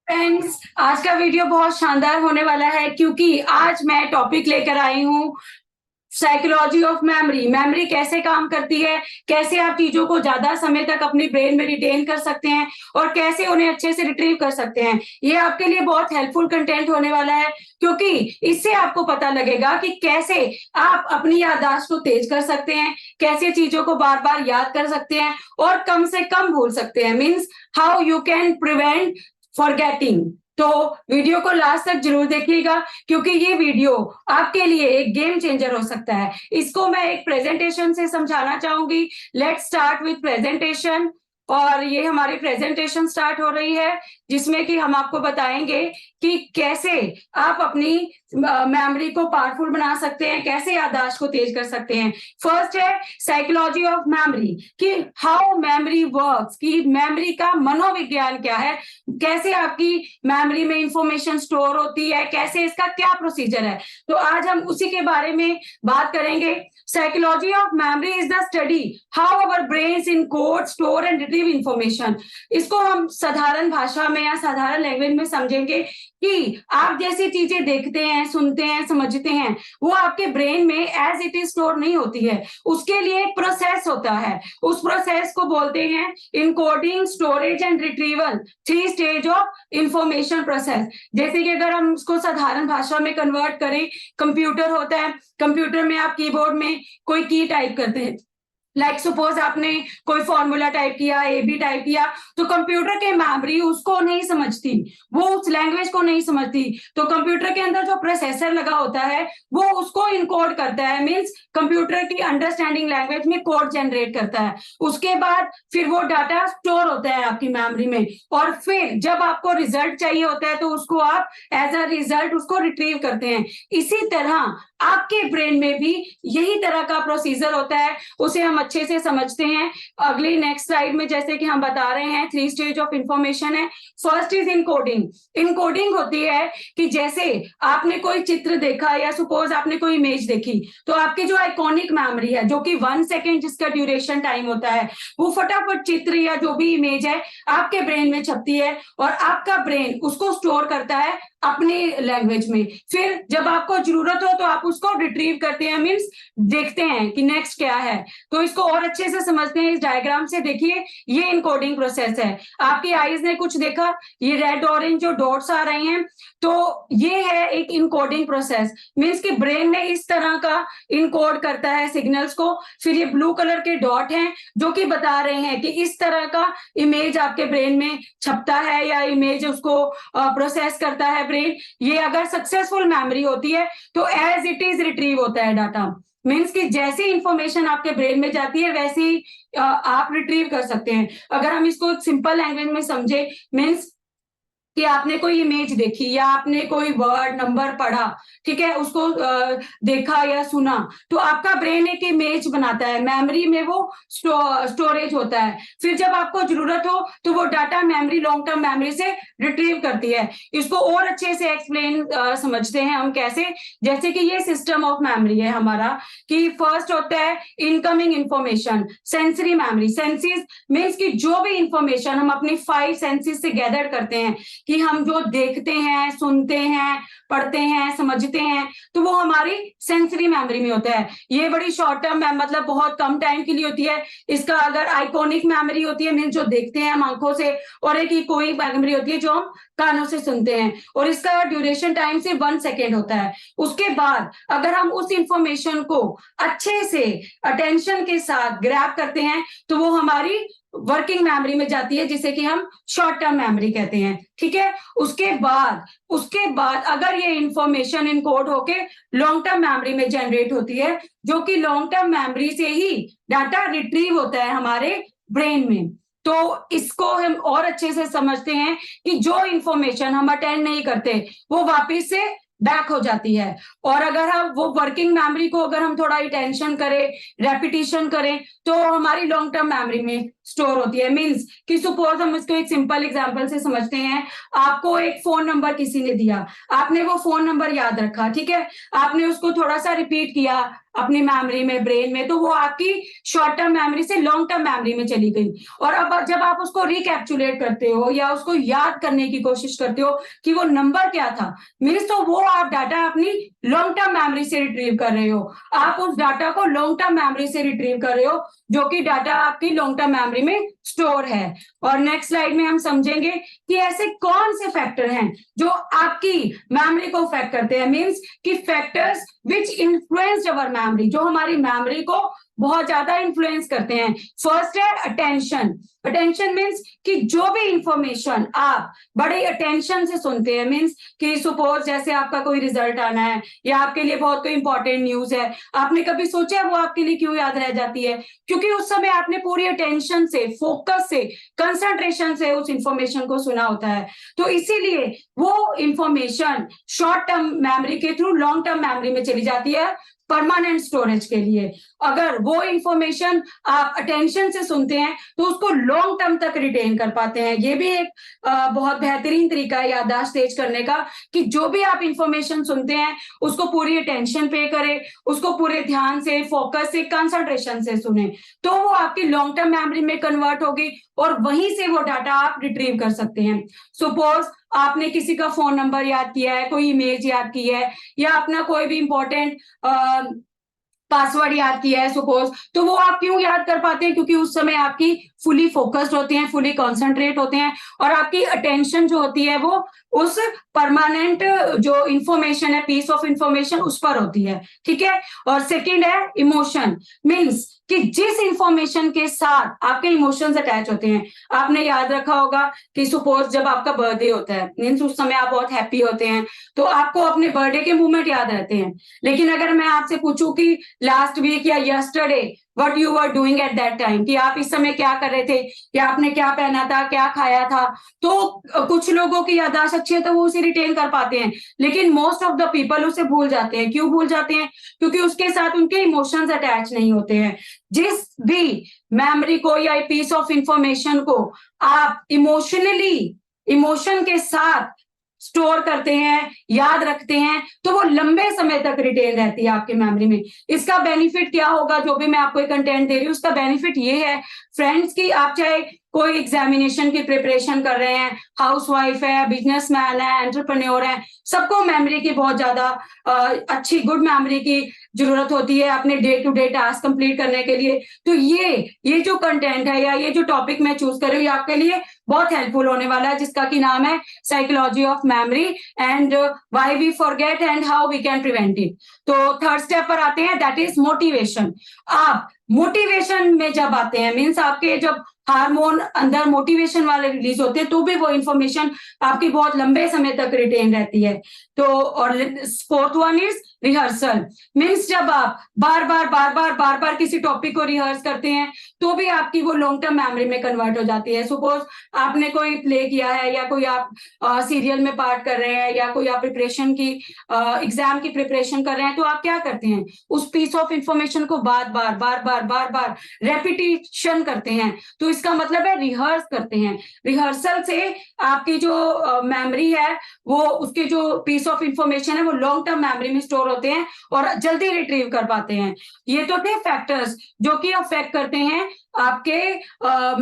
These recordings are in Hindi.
फ्रेंड्स, आज का वीडियो बहुत शानदार होने वाला है क्योंकि आज मैं टॉपिक लेकर आई हूँ साइकोलॉजी ऑफ मेमोरी। मेमोरी कैसे काम करती है, कैसे आप चीजों को ज्यादा समय तक अपनी ब्रेन में रिटेन कर सकते हैं और कैसे उन्हें अच्छे से रिट्रीव कर सकते हैं। ये आपके लिए बहुत हेल्पफुल कंटेंट होने वाला है क्योंकि इससे आपको पता लगेगा कि कैसे आप अपनी याददाश्त को तेज कर सकते हैं, कैसे चीजों को बार बार याद कर सकते हैं और कम से कम भूल सकते हैं। Means how you can prevent forgetting. तो वीडियो को लास्ट तक जरूर देखिएगा क्योंकि ये वीडियो आपके लिए एक गेम चेंजर हो सकता है। इसको मैं एक प्रेजेंटेशन से समझाना चाहूंगी। Let's start with presentation. और ये हमारी प्रेजेंटेशन स्टार्ट हो रही है जिसमें कि हम आपको बताएंगे कि कैसे आप अपनी मेमोरी को पावरफुल बना सकते हैं, कैसे याददाश्त को तेज कर सकते हैं। फर्स्ट है साइकोलॉजी ऑफ मेमोरी, कि हाउ मेमोरी वर्क्स, कि मेमोरी का मनोविज्ञान क्या है, कैसे आपकी मेमोरी में इंफॉर्मेशन स्टोर होती है, कैसे इसका क्या प्रोसीजर है। तो आज हम उसी के बारे में बात करेंगे। Psychology of memory is the study how our brains encode, store and retrieve information. इसको हम साधारण भाषा में या साधारण लैंग्वेज में समझेंगे कि आप जैसी चीजें देखते हैं, सुनते हैं, समझते हैं, वो आपके ब्रेन में एज इट इज स्टोर नहीं होती है। उसके लिए एक प्रोसेस होता है। उस प्रोसेस को बोलते हैं encoding, storage and retrieval, 3 stage of information process. जैसे कि अगर हम उसको साधारण भाषा में कन्वर्ट करें, कंप्यूटर होता है, कंप्यूटर में आप कीबोर्ड में कोई की टाइप करते हैं। लाइक सपोज आपने कोई फॉर्मूला टाइप किया, ए बी टाइप किया, तो कंप्यूटर के मेमोरी उसको नहीं समझती, वो उस लैंग्वेज को नहीं समझती। तो कंप्यूटर के अंदर जो प्रोसेसर लगा होता है वो उसको इनकोड करता है, मींस कंप्यूटर की अंडरस्टैंडिंग लैंग्वेज में कोड जनरेट करता है। उसके बाद फिर वो डाटा स्टोर होता है आपकी मेमोरी में, और फिर जब आपको रिजल्ट चाहिए होता है तो उसको आप एज अ रिजल्ट उसको रिट्रीव करते हैं। इसी तरह आपके ब्रेन में भी यही तरह का प्रोसीजर होता है, उसे हम अच्छे से समझते हैं। अगली नेक्स्ट स्लाइड में जैसे कि हम बता रहे हैं 3 स्टेज ऑफ इंफॉर्मेशन है। First is encoding. इनकोडिंग होती है कि जैसे आपने कोई चित्र देखा या सपोज आपने कोई इमेज देखी, तो आपकी जो आइकॉनिक मेमोरी है, जो कि 1 सेकेंड जिसका ड्यूरेशन टाइम होता है, वो फटाफट चित्र या जो भी इमेज है आपके ब्रेन में छपती है और आपका ब्रेन उसको स्टोर करता है अपनी लैंग्वेज में। फिर जब आपको जरूरत हो तो आप उसको रिट्रीव करते हैं, मीन्स देखते हैं कि नेक्स्ट क्या है। तो इसको और अच्छे से समझते हैं। इस डायग्राम से देखिए, ये इनकोडिंग प्रोसेस है। आपकी आईज ने कुछ देखा, ये रेड ऑरेंज जो डॉट्स आ रहे हैं, तो ये है एक इनकोडिंग प्रोसेस। मीन्स कि ब्रेन ने इस तरह का इनकोड करता है सिग्नल्स को। फिर ये ब्लू कलर के डॉट हैं जो कि बता रहे हैं कि इस तरह का इमेज आपके ब्रेन में छपता है या इमेज उसको प्रोसेस करता है ब्रेन। ये अगर सक्सेसफुल मेमोरी होती है तो एज इट इज रिट्रीव होता है डाटा। मीन्स कि जैसी इंफॉर्मेशन आपके ब्रेन में जाती है वैसे ही आप रिट्रीव कर सकते हैं। अगर हम इसको सिंपल लैंग्वेज में समझे, मीन्स कि आपने कोई इमेज देखी या आपने कोई वर्ड नंबर पढ़ा, ठीक है, उसको देखा या सुना, तो आपका ब्रेन एक इमेज बनाता है, मेमोरी में वो स्टोरेज होता है। फिर जब आपको जरूरत हो तो वो data memory long term memory से रिट्रीव करती है। इसको और अच्छे से एक्सप्लेन समझते हैं हम कैसे। जैसे कि ये सिस्टम ऑफ मेमोरी है हमारा, कि फर्स्ट होता है incoming information, sensory memory. Senses means कि जो भी इंफॉर्मेशन हम अपनी 5 सेंसेस से गैदर करते हैं, कि हम जो देखते हैं, सुनते हैं, पढ़ते हैं, समझते हैं, तो वो हमारी सेंसरी मेमोरी में होता है। ये बड़ी शॉर्ट टर्म है, मतलब बहुत कम टाइम के लिए होती है। इसका अगर आइकॉनिक मेमोरी होती है, मीन्स जो देखते हैं हम आंखों से, और एक इकोइक मेमोरी होती है जो हम कानों से सुनते हैं, और इसका ड्यूरेशन टाइम से 1 सेकेंड होता है। उसके बाद अगर हम उस इंफॉर्मेशन को अच्छे से अटेंशन के साथ ग्रैब करते हैं तो वो हमारी वर्किंग मेमोरी में जाती है, जिसे कि हम शॉर्ट टर्म मेमोरी कहते हैं। ठीक है, उसके बाद अगर ये इंफॉर्मेशन इनकोड होके लॉन्ग टर्म मेमोरी में जनरेट होती है, जो कि लॉन्ग टर्म मेमोरी से ही डाटा रिट्रीव होता है हमारे ब्रेन में। तो इसको हम और अच्छे से समझते हैं कि जो इंफॉर्मेशन हम अटेंड नहीं करते वो वापिस से बैक हो जाती है। और अगर हम वो वर्किंग मेमोरी को अगर हम थोड़ा अटेंशन करें, रेपिटेशन करें, तो हमारी लॉन्ग टर्म मेमोरी में स्टोर होती है। मींस कि सपोज हम इसको एक सिंपल एग्जांपल से समझते हैं, आपको एक फोन नंबर किसी ने दिया, आपने वो फोन नंबर याद रखा, ठीक है, आपने उसको थोड़ा सा रिपीट किया अपनी मेमोरी में, ब्रेन में, तो वो आपकी शॉर्ट टर्म मेमोरी से लॉन्ग टर्म मेमोरी में चली गई। और अब जब आप उसको रिकैप्चुलेट करते हो या उसको याद करने की कोशिश करते हो कि वो नंबर क्या था, मीन्स तो वो आप डाटा अपनी लॉन्ग टर्म मेमोरी से रिट्रीव कर रहे हो, आप उस डाटा को लॉन्ग टर्म मेमोरी से रिट्रीव कर रहे हो, जो कि डाटा आपकी लॉन्ग टर्म मेमोरी में स्टोर है। और नेक्स्ट स्लाइड में हम समझेंगे कि ऐसे कौन से फैक्टर हैं जो आपकी मेमोरी को अफेक्ट करते हैं, मींस कि factors which influence our memory, जो हमारी मेमोरी को बहुत ज्यादा इन्फ्लुएंस करते हैं। फर्स्ट है अटेंशन। अटेंशन मीन्स कि जो भी इंफॉर्मेशन आप बड़े अटेंशन से सुनते हैं, मीन्स कि सपोज जैसे आपका कोई रिजल्ट आना है या आपके लिए बहुत कोई इंपॉर्टेंट न्यूज है, आपने कभी सोचा वो आपके लिए क्यों याद रह जाती है? क्योंकि उस समय आपने पूरी अटेंशन से, फोकस से, कंसंट्रेशन से उस इंफॉर्मेशन को सुना होता है। तो इसीलिए वो इंफॉर्मेशन शॉर्ट टर्म मेमोरी के थ्रू लॉन्ग टर्म मेमोरी में चली जाती है परमानेंट स्टोरेज के लिए। अगर वो इंफॉर्मेशन आप अटेंशन से सुनते हैं तो उसको लॉन्ग टर्म तक रिटेन कर पाते हैं। ये भी एक बहुत बेहतरीन तरीका है याददाश्त तेज करने का, कि जो भी आप इंफॉर्मेशन सुनते हैं उसको पूरी अटेंशन पे करें, उसको पूरे ध्यान से, फोकस से, कंसंट्रेशन से सुने, तो वो आपकी लॉन्ग टर्म मेमोरी में कन्वर्ट होगी और वहीं से वो डाटा आप रिट्रीव कर सकते हैं। सपोज आपने किसी का फोन नंबर याद किया है, कोई इमेज याद की है, या अपना कोई भी इंपॉर्टेंट पासवर्ड याद किया है सपोज, तो वो आप क्यों याद कर पाते हैं? क्योंकि उस समय आपकी फुली फोकस्ड होते हैं, फुली कॉन्सेंट्रेट होते हैं, और आपकी अटेंशन जो होती है वो उस परमानेंट जो इंफॉर्मेशन है, पीस ऑफ इंफॉर्मेशन, उस पर होती है, ठीक है। और सेकंड है इमोशन। मींस कि जिस इंफॉर्मेशन के साथ आपके इमोशंस अटैच होते हैं। आपने याद रखा होगा कि सपोज जब आपका बर्थडे होता है, मीन्स उस समय आप बहुत हैप्पी होते हैं, तो आपको अपने बर्थडे के मूवमेंट याद रहते हैं। लेकिन अगर मैं आपसे पूछूं कि लास्ट वीक या yesterday what you were doing at that time, कि आप इस समय क्या कर रहे थे, या आपने क्या पहना था, क्या खाया था, तो कुछ लोगों की याददाश्त अच्छी है तो वो उसे रिटेन कर पाते हैं, लेकिन मोस्ट ऑफ द पीपल उसे भूल जाते हैं। क्यों भूल जाते हैं? क्योंकि उसके साथ उनके इमोशंस अटैच नहीं होते हैं। जिस भी मेमोरी को या पीस ऑफ इंफॉर्मेशन को आप इमोशन के साथ स्टोर करते हैं, याद रखते हैं, तो वो लंबे समय तक रिटेन रहती है आपके मेमोरी में। इसका बेनिफिट क्या होगा? जो भी मैं आपको कंटेंट दे रही हूँ उसका बेनिफिट ये है फ्रेंड्स, कि आप चाहे कोई एग्जामिनेशन की प्रिपरेशन कर रहे हैं, हाउसवाइफ है, बिजनेसमैन है, एंटरप्रेन्योर है, सबको मेमोरी की बहुत ज्यादा अच्छी गुड मेमोरी की जरूरत होती है अपने day to day task complete करने के लिए। तो ये जो कंटेंट है या ये जो टॉपिक मैं चूज कर रही हूँ, ये आपके लिए बहुत हेल्पफुल होने वाला है, जिसका की नाम है psychology of memory and why we forget and how we can prevent it. तो थर्ड स्टेप पर आते हैं, दैट इज मोटिवेशन। आप मोटिवेशन में जब आते हैं, मीन्स आपके जब हार्मोन अंदर मोटिवेशन वाले रिलीज होते हैं, तो भी वो इंफॉर्मेशन आपकी बहुत लंबे समय तक रिटेन रहती है। तो और fourth one is rehearsal. Means जब आप बार बार किसी टॉपिक को रिहर्स करते हैं तो भी आपकी वो लॉन्ग टर्म मेमोरी में कन्वर्ट हो जाती है। सपोज आपने कोई प्ले किया है, या कोई आप सीरियल में पार्ट कर रहे हैं, या कोई आप प्रिपरेशन की एग्जाम की प्रिपरेशन कर रहे हैं, तो आप क्या करते हैं? उस पीस ऑफ इंफॉर्मेशन को बार रेपिटेशन करते हैं। तो इसका मतलब है रिहर्स करते हैं। रिहर्सल से आपकी जो मेमोरी है, वो उसके जो पीस ऑफ इंफॉर्मेशन है वो लॉन्ग टर्म मेमोरी में स्टोर होते हैं और जल्दी रिट्रीव कर पाते हैं। ये तो थे फैक्टर्स जो कि अफेक्ट करते हैं आपके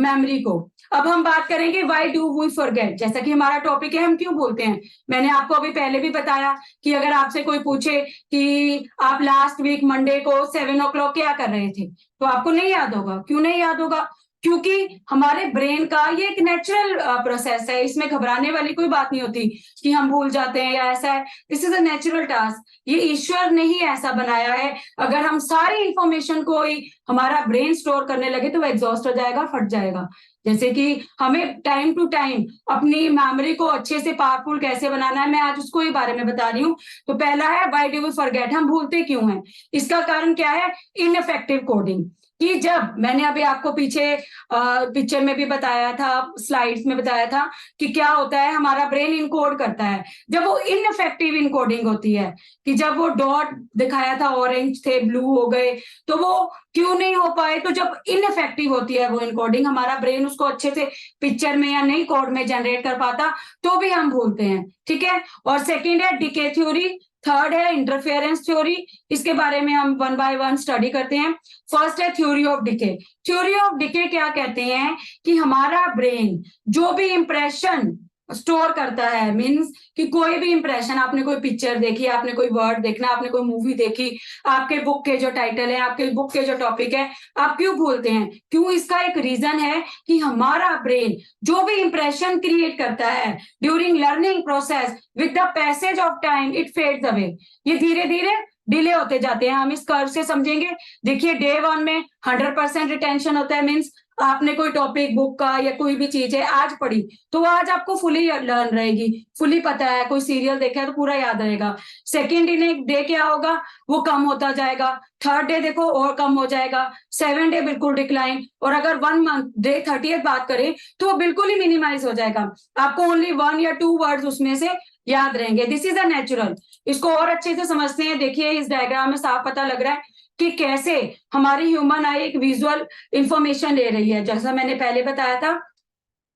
मेमोरी को। अब हम बात करेंगे व्हाई डू वी फॉरगेट। जैसा कि हमारा टॉपिक है, हम क्यों भूलते हैं। मैंने आपको अभी पहले भी बताया कि अगर आपसे कोई पूछे कि आप लास्ट वीक मंडे को 7 o'clock क्या कर रहे थे, तो आपको नहीं याद होगा। क्यों नहीं याद होगा? क्योंकि हमारे ब्रेन का ये एक नेचुरल प्रोसेस है, इसमें घबराने वाली कोई बात नहीं होती कि हम भूल जाते हैं या ऐसा है। This is a natural task, ये ईश्वर ने ही ऐसा बनाया है। अगर हम सारी इंफॉर्मेशन को ही हमारा ब्रेन स्टोर करने लगे तो वो एग्जॉस्ट हो जाएगा, फट जाएगा। जैसे कि हमें टाइम टू टाइम अपनी मेमोरी को अच्छे से पावरफुल कैसे बनाना है, मैं आज उसको ही बारे में बता रही हूँ। तो पहला है व्हाई डू वी फॉरगेट, हम भूलते क्यों हैं। इसका कारण क्या है? Ineffective coding. कि जब मैंने अभी आपको पीछे पिक्चर में भी बताया था, स्लाइड्स में बताया था कि क्या होता है, हमारा ब्रेन इनकोड करता है जब वो इनफेक्टिव इनकोडिंग होती है, कि जब वो डॉट दिखाया था ऑरेंज थे ब्लू हो गए, तो वो क्यों नहीं हो पाए, तो जब इनफेक्टिव होती है वो इनकोडिंग, हमारा ब्रेन उसको अच्छे से पिक्चर में या नई कोड में जनरेट कर पाता, तो भी हम भूलते हैं। ठीक है, और सेकेंड है डीके थ्योरी, थर्ड है इंटरफेरेंस थ्योरी। इसके बारे में हम वन बाय वन स्टडी करते हैं। फर्स्ट है theory of decay. Theory of decay क्या कहते हैं कि हमारा ब्रेन जो भी इंप्रेशन स्टोर करता है, मींस कि कोई भी इंप्रेशन, आपने कोई पिक्चर देखी, आपने कोई वर्ड देखना, आपने कोई मूवी देखी, आपके बुक के जो टाइटल है, आपके बुक के जो टॉपिक है, आप क्यों भूलते हैं? क्यों? इसका एक रीजन है कि हमारा ब्रेन जो भी इंप्रेशन क्रिएट करता है during learning process, with the passage of time it fades away. ये धीरे धीरे डिले होते जाते हैं। हम इस कर्व से समझेंगे। देखिए, डे 1 में 100% रिटेंशन होता है, मींस आपने कोई टॉपिक बुक का या कोई भी चीज है आज पढ़ी, तो वो आज आपको फुली लर्न रहेगी, फुली पता है। कोई सीरियल देखा है तो पूरा याद रहेगा। सेकेंड डे क्या होगा, वो कम होता जाएगा। थर्ड डे देखो और कम हो जाएगा। 7 डे बिल्कुल डिक्लाइन। और अगर 1 मंथ डे 30th बात करें तो वो बिल्कुल ही मिनिमाइज हो जाएगा। आपको ओनली 1 या 2 वर्ड्स उसमें से याद रहेंगे। This is a natural. इसको और अच्छे से समझते हैं। देखिए, इस डायग्राम में साफ पता लग रहा है कि कैसे हमारी ह्यूमन आई एक विजुअल इंफॉर्मेशन ले रही है। जैसा मैंने पहले बताया था,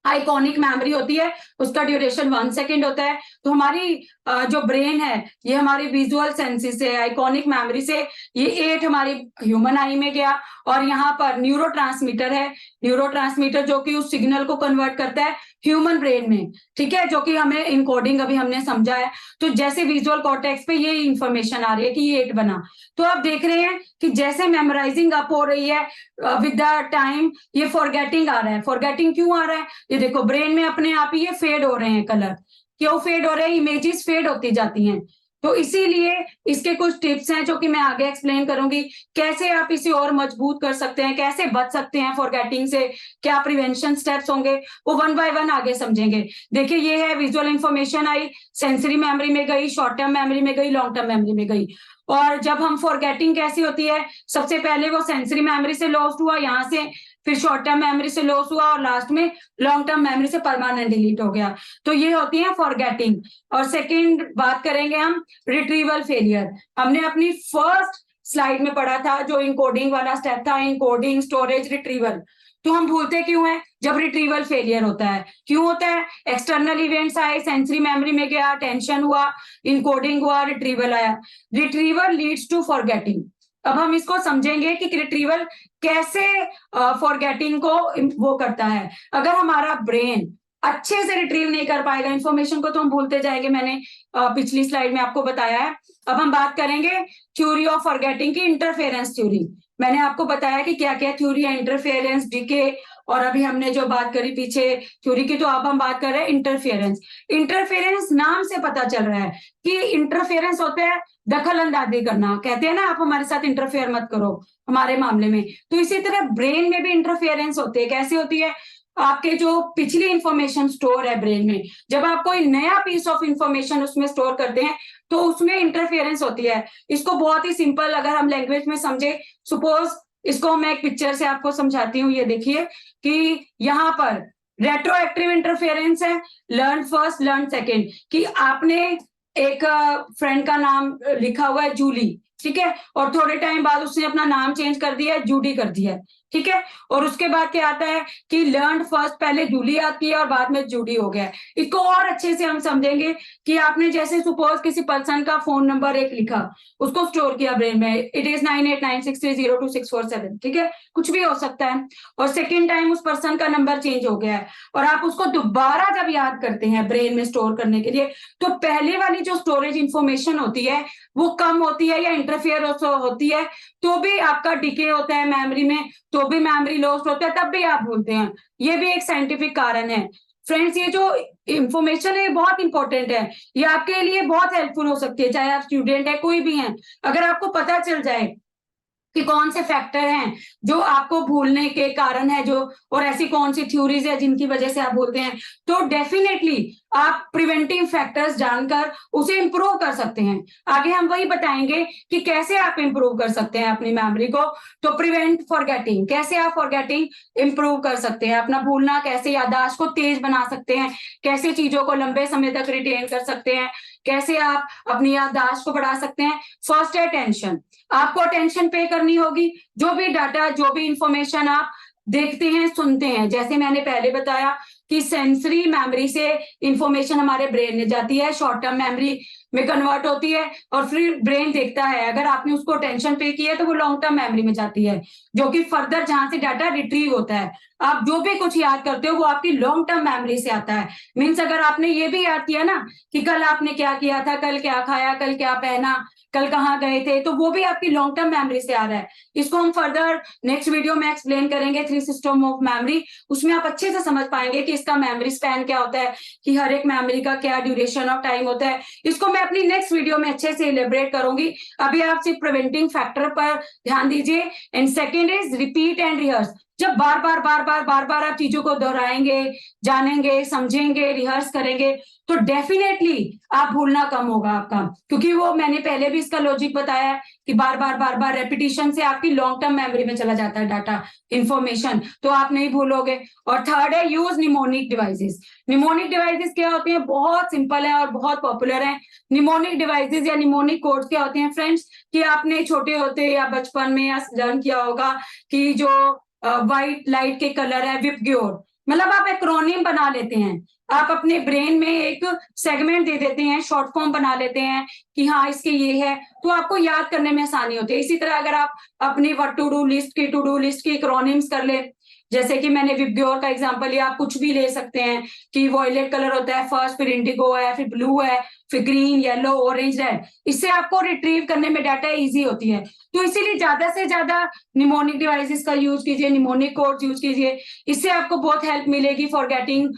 आइकॉनिक मेमोरी होती है, उसका ड्यूरेशन 1 सेकेंड होता है। तो हमारी जो ब्रेन है, ये हमारी विजुअल सेंसेस से, आइकॉनिक मेमोरी से, ये 8 हमारी ह्यूमन आई में गया। और यहाँ पर न्यूरोट्रांसमीटर है, न्यूरोट्रांसमीटर जो कि उस सिग्नल को कन्वर्ट करता है ह्यूमन ब्रेन में। ठीक है, जो कि हमें इनकोडिंग अभी हमने समझा है। तो जैसे विजुअल कॉर्टेक्स पे ये इंफॉर्मेशन आ रही है कि ये 8 बना, तो आप देख रहे हैं कि जैसे मेमोराइजिंग अप हो रही है विद द टाइम, ये फॉरगेटिंग आ रहा है। फॉरगेटिंग क्यों आ रहा है? ये देखो, ब्रेन में अपने आप ही ये फेड हो रहे हैं कलर। क्यों फेड हो रहे हैं? इमेजेस फेड होती जाती हैं। तो इसीलिए इसके कुछ टिप्स हैं जो कि मैं आगे एक्सप्लेन करूंगी, कैसे आप इसे और मजबूत कर सकते हैं, कैसे बच सकते हैं फॉरगेटिंग से, क्या प्रिवेंशन स्टेप्स होंगे, वो वन बाय वन आगे समझेंगे। देखिए, ये है विजुअल इंफॉर्मेशन आई, सेंसरी मेमोरी में गई, शॉर्ट टर्म मेमोरी में गई, लॉन्ग टर्म मेमोरी में गई। और जब हम फॉरगेटिंग कैसी होती है, सबसे पहले वो सेंसरी मेमोरी से लॉस्ट हुआ यहाँ से, फिर शॉर्ट टर्म मेमोरी से लॉस हुआ, और लास्ट में लॉन्ग टर्म मेमोरी से परमानेंट डिलीट हो गया। तो ये होती है फॉरगेटिंग। और सेकंड बात करेंगे हम रिट्रीवल फेलियर। हमने अपनी फर्स्ट स्लाइड में पढ़ा था जो इनकोडिंग वाला स्टेप था, इनकोडिंग, स्टोरेज, रिट्रीवल। तो हम भूलते क्यों हैं? जब रिट्रीवल फेलियर होता है। क्यों होता है? एक्सटर्नल इवेंट्स आए, सेंसरी मेमोरी में गया, टेंशन हुआ, इनकोडिंग हुआ, रिट्रीवल आया। Retrieval leads to forgetting. अब हम इसको समझेंगे कि रिट्रीवल कैसे फॉरगेटिंग को वो करता है। अगर हमारा ब्रेन अच्छे से रिट्रीव नहीं कर पाएगा इंफॉर्मेशन को, तो हम भूलते जाएंगे। मैंने पिछली स्लाइड में आपको बताया है। अब हम बात करेंगे थ्योरी ऑफ फॉरगेटिंग की, इंटरफेरेंस थ्योरी। मैंने आपको बताया कि क्या क्या थ्योरी है, इंटरफेरेंस, डीके, और अभी हमने जो बात करी पीछे थ्योरी की, तो अब हम बात कर रहे हैं इंटरफेरेंस। इंटरफेरेंस नाम से पता चल रहा है कि इंटरफेरेंस होता है दखल अंदाजी करना। कहते हैं ना, आप हमारे साथ इंटरफेयर मत करो हमारे मामले में। तो इसी तरह ब्रेन में भी इंटरफेरेंस होती है। कैसे होती है? आपके जो पिछली इंफॉर्मेशन स्टोर है ब्रेन में, जब आप कोई नया पीस ऑफ इंफॉर्मेशन उसमें स्टोर करते हैं तो उसमें इंटरफेरेंस होती है। इसको बहुत ही सिंपल अगर हम लैंग्वेज में समझे, सपोज इसको मैं एक पिक्चर से आपको समझाती हूँ। ये देखिए कि यहाँ पर रेट्रोएक्टिव इंटरफेरेंस है, लर्न फर्स्ट लर्न सेकेंड। कि आपने एक फ्रेंड का नाम लिखा हुआ है जूली, ठीक है, और थोड़े टाइम बाद उसने अपना नाम चेंज कर दिया है, जूडी कर दिया है, ठीक है। और उसके बाद क्या आता है कि लर्न फर्स्ट पहले जूली आती है और बाद में जूडी हो गया है। इसको और अच्छे से हम समझेंगे कि आपने जैसे सपोज किसी पर्सन का फोन नंबर एक लिखा, उसको स्टोर किया ब्रेन में, इट इज 9896302647, ठीक है, कुछ भी हो सकता है। और सेकेंड टाइम उस पर्सन का नंबर चेंज हो गया है, और आप उसको दोबारा जब याद करते हैं ब्रेन में स्टोर करने के लिए, तो पहले वाली जो स्टोरेज इंफॉर्मेशन होती है वो कम होती है या इंटरफेयर होती है, तो भी आपका डिके होता है मेमोरी में, तो भी मेमोरी लॉस्ट होता है, तब भी आप भूलते हैं। ये भी एक साइंटिफिक कारण है। फ्रेंड्स, ये जो इंफॉर्मेशन है बहुत इंपॉर्टेंट है, ये आपके लिए बहुत हेल्पफुल हो सकती है, चाहे आप स्टूडेंट है कोई भी है। अगर आपको पता चल जाए कि कौन से फैक्टर हैं जो आपको भूलने के कारण है, जो और ऐसी कौन सी थ्योरीज है जिनकी वजह से आप भूलते हैं, तो डेफिनेटली आप प्रिवेंटिव फैक्टर्स जानकर उसे इंप्रूव कर सकते हैं। आगे हम वही बताएंगे कि कैसे आप इंप्रूव कर सकते हैं अपनी मेमोरी को। तो प्रिवेंट फॉरगेटिंग, कैसे आप फॉरगेटिंग इंप्रूव कर सकते हैं, अपना भूलना कैसे, याददाश्त को तेज बना सकते हैं, कैसे चीजों को लंबे समय तक रिटेन कर सकते हैं, कैसे आप अपनी याददाश्त को बढ़ा सकते हैं। फर्स्ट है टेंशन, आपको अटेंशन पे करनी होगी। जो भी डाटा, जो भी इंफॉर्मेशन आप देखते हैं, सुनते हैं, जैसे मैंने पहले बताया कि सेंसरी मेमोरी से इंफॉर्मेशन हमारे ब्रेन में जाती है, शॉर्ट टर्म मेमोरी में कन्वर्ट होती है और फिर ब्रेन देखता है, अगर आपने उसको टेंशन पे किया है तो वो लॉन्ग टर्म मेमोरी में जाती है, जो कि फर्दर जहां से डाटा रिट्रीव होता है। आप जो भी कुछ याद करते हो वो आपकी लॉन्ग टर्म मेमोरी से आता है। मीन्स अगर आपने ये भी याद किया ना कि कल आपने क्या किया था, कल क्या खाया, कल क्या पहना, कल कहाँ गए थे, तो वो भी आपकी लॉन्ग टर्म मेमोरी से आ रहा है। इसको हम फर्दर नेक्स्ट वीडियो में एक्सप्लेन करेंगे, 3 सिस्टम ऑफ मेमोरी। उसमें आप अच्छे से समझ पाएंगे कि इसका मेमोरी स्पैन क्या होता है, कि हर एक मेमोरी का क्या ड्यूरेशन ऑफ टाइम होता है। इसको मैं अपनी नेक्स्ट वीडियो में अच्छे से इलेबरेट करूंगी। अभी आप सिर्फ प्रिवेंटिंग फैक्टर पर ध्यान दीजिए। And second is repeat and rehearse. जब बार बार आप चीजों को दोहराएंगे, जानेंगे, समझेंगे, रिहर्स करेंगे, तो डेफिनेटली आप भूलना कम होगा आपका, क्योंकि वो मैंने पहले भी इसका लॉजिक बताया है कि बार बार रेपिटेशन से आपकी लॉन्ग टर्म मेमोरी में चला जाता है डाटा, इंफॉर्मेशन, तो आप नहीं भूलोगे। और थर्ड है use mnemonic devices. Mnemonic devices क्या होते हैं? बहुत सिंपल है और बहुत पॉपुलर है। निमोनिक डिवाइसेस या निमोनिक कोड्स क्या होते हैं फ्रेंड्स, कि आपने छोटे होते या बचपन में या लर्न किया होगा कि जो व्हाइट लाइट के कलर है विपग्योर, मतलब आप एक्रोनिम बना लेते हैं, आप अपने ब्रेन में एक सेगमेंट दे देते हैं, शॉर्ट फॉर्म बना लेते हैं कि हाँ इसके ये है, तो आपको याद करने में आसानी होती है। इसी तरह अगर आप अपनी टू डू लिस्ट की एक्रोनिम्स कर ले, जैसे कि मैंने विपग्योर का एग्जांपल लिया, आप कुछ भी ले सकते हैं कि वॉयलेट कलर होता है फर्स्ट, फिर इंडिगो है, फिर ब्लू है, फिर ग्रीन, येलो, ऑरेंज, रेड। इससे आपको रिट्रीव करने में डाटा इजी होती है। तो इसीलिए ज्यादा से ज्यादा निमोनिक डिवाइसेस का यूज कीजिए, निमोनिक कोड्स यूज कीजिए, इससे आपको बहुत हेल्प मिलेगी फॉरगेटिंग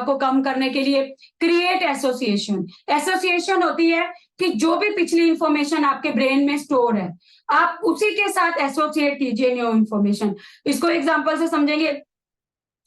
को कम करने के लिए। Create association. एसोसिएशन होती है कि जो भी पिछली इंफॉर्मेशन आपके ब्रेन में स्टोर है, आप उसी के साथ एसोसिएट कीजिए न्यू इंफॉर्मेशन। इसको एग्जांपल से समझेंगे।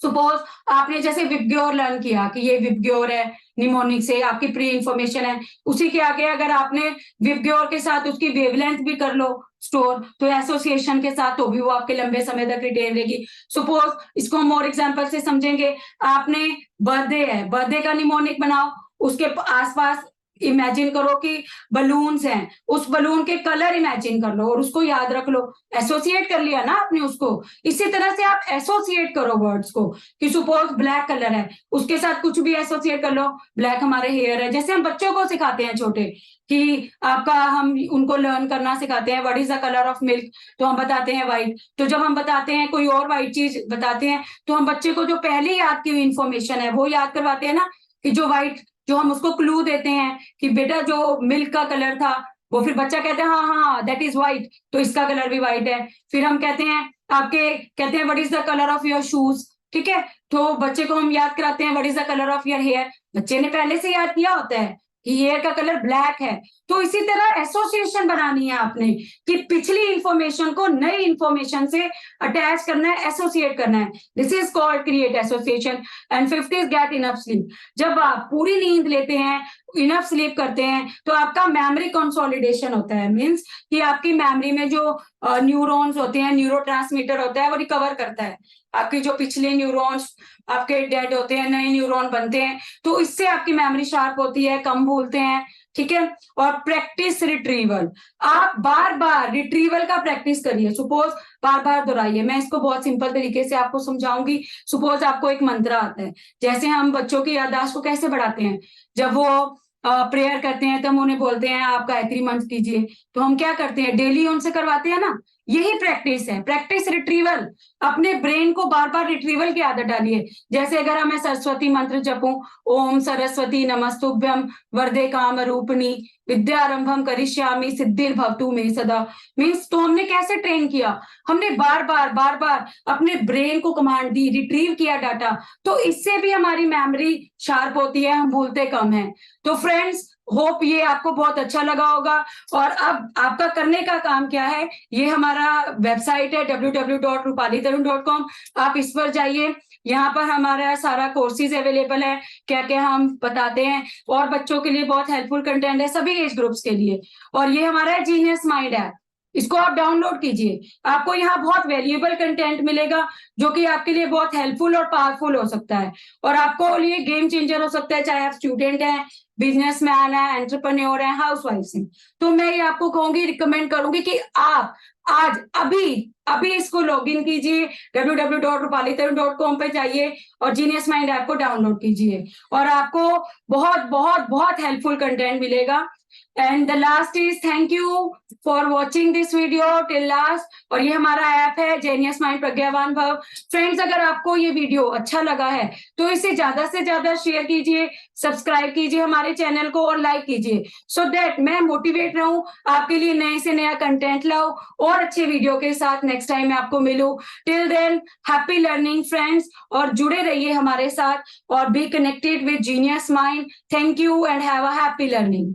सपोज आपने जैसे विपग्योर लर्न किया कि ये विपग्योर है, निमोनिक से आपकी प्री इंफॉर्मेशन है, उसी के आगे अगर आपने विपग्योर के साथ उसकी वेवलेंथ भी कर लो स्टोर, तो एसोसिएशन के साथ तो भी वो आपके लंबे समय तक रिटेन रहेगी। सपोज इसको हम और एग्जांपल से समझेंगे। आपने बर्थडे है, बर्थडे का निमोनिक बनाओ, उसके आसपास इमेजिन करो कि बलून्स हैं, उस बलून के कलर इमेजिन कर लो और उसको याद रख लो, एसोसिएट कर लिया ना आपने उसको। इसी तरह से आप एसोसिएट करो वर्ड्स को, कि सपोज ब्लैक कलर है, उसके साथ कुछ भी एसोसिएट कर लो, ब्लैक हमारे हेयर है। जैसे हम बच्चों को सिखाते हैं छोटे कि आपका, हम उनको लर्न करना सिखाते हैं what is the colour of milk, तो हम बताते हैं व्हाइट। तो जब हम बताते हैं कोई और व्हाइट चीज बताते हैं, तो हम बच्चे को जो पहले याद की हुई इंफॉर्मेशन है वो याद करवाते हैं ना, कि जो व्हाइट, जो हम उसको क्लू देते हैं कि बेटा जो मिल्क का कलर था, वो फिर बच्चा कहते हैं हाँ हाँ दैट इज व्हाइट, तो इसका कलर भी व्हाइट है। फिर हम कहते हैं, आपके कहते हैं what is the colour of your shoes, ठीक है, तो बच्चे को हम याद कराते हैं what is the colour of your hair, बच्चे ने पहले से याद किया होता है कि हेयर का कलर ब्लैक है। तो इसी तरह एसोसिएशन बनानी है आपने, कि पिछली इंफॉर्मेशन को नई इंफॉर्मेशन से अटैच करना है, एसोसिएट करना है। This is called create association. And fifth is get enough sleep. जब आप पूरी नींद लेते हैं, इनफ स्लीप करते हैं, तो आपका मेमोरी कंसोलिडेशन होता है। मींस कि आपकी मेमोरी में जो न्यूरॉन्स होते हैं, न्यूरोट्रांसमीटर होता है, वो रिकवर करता है। आपकी जो पिछले न्यूरॉन्स आपके डेड होते हैं, नए न्यूरॉन बनते हैं, तो इससे आपकी मेमोरी शार्प होती है, कम भूलते हैं, ठीक है। और प्रैक्टिस रिट्रीवल, आप बार बार रिट्रीवल का प्रैक्टिस करिए। सपोज बार बार दोहराइए, मैं इसको बहुत सिंपल तरीके से आपको समझाऊंगी। सपोज आपको एक मंत्र आता है, जैसे हम बच्चों की याददाश्त को कैसे बढ़ाते हैं, जब वो प्रेयर करते हैं तो हम उन्हें बोलते हैं आप गायत्री मंत्र कीजिए, तो हम क्या करते हैं, डेली उनसे करवाते हैं ना। यही प्रैक्टिस है, प्रैक्टिस रिट्रीवल। अपने ब्रेन को बार बार रिट्रीवल की आदत डालिए। जैसे अगर हमें सरस्वती मंत्र जपूं, ओम सरस्वती नमस्तुभ्यम वरदे काम रूपिणी विद्यारंभम करिष्यामि सिद्धिर्भवतु मे सदा। मीन्स तो हमने कैसे ट्रेन किया, हमने बार बार अपने ब्रेन को कमांड दी, रिट्रीव किया डाटा, तो इससे भी हमारी मेमोरी शार्प होती है, हम भूलते कम है। तो फ्रेंड्स, होप ये आपको बहुत अच्छा लगा होगा। और अब आपका करने का काम क्या है, ये हमारा वेबसाइट है www.rupalitarun.com, आप इस पर जाइए, यहाँ पर हमारा सारा कोर्सेज अवेलेबल है, क्या क्या हम बताते हैं, और बच्चों के लिए बहुत हेल्पफुल कंटेंट है सभी एज ग्रुप्स के लिए। और ये हमारा है जीनियस माइंड ऐप, इसको आप डाउनलोड कीजिए। आपको यहाँ बहुत वैल्यूएबल कंटेंट मिलेगा जो कि आपके लिए बहुत हेल्पफुल और पावरफुल हो सकता है, और आपको लिए गेम चेंजर हो सकता है, चाहे आप स्टूडेंट हैं, बिजनेसमैन है, एंटरप्रेन्योर है, हाउसवाइफ हैं। तो मैं ये आपको कहूंगी, रिकमेंड करूंगी कि आप आज अभी अभी इसको लॉगिन कीजिए, www.rupalitharun.com पे जाइए और जीनियस माइंड ऐप को डाउनलोड कीजिए, और आपको बहुत बहुत बहुत हेल्पफुल कंटेंट मिलेगा। And the last is thank you for watching this video till last. और ये हमारा ऐप है जेनियस माइंड प्रज्ञावान भव। फ्रेंड्स, अगर आपको ये वीडियो अच्छा लगा है तो इसे ज्यादा से ज्यादा शेयर कीजिए, सब्सक्राइब कीजिए हमारे चैनल को और लाइक कीजिए, सो दैट मैं मोटिवेट रहूं, आपके लिए नए से नया कंटेंट लाऊं और अच्छे वीडियो के साथ नेक्स्ट टाइम मैं आपको मिलूं। Till then, happy learning friends, और जुड़े रहिए हमारे साथ और be connected with genius mind. Thank you and have a happy learning.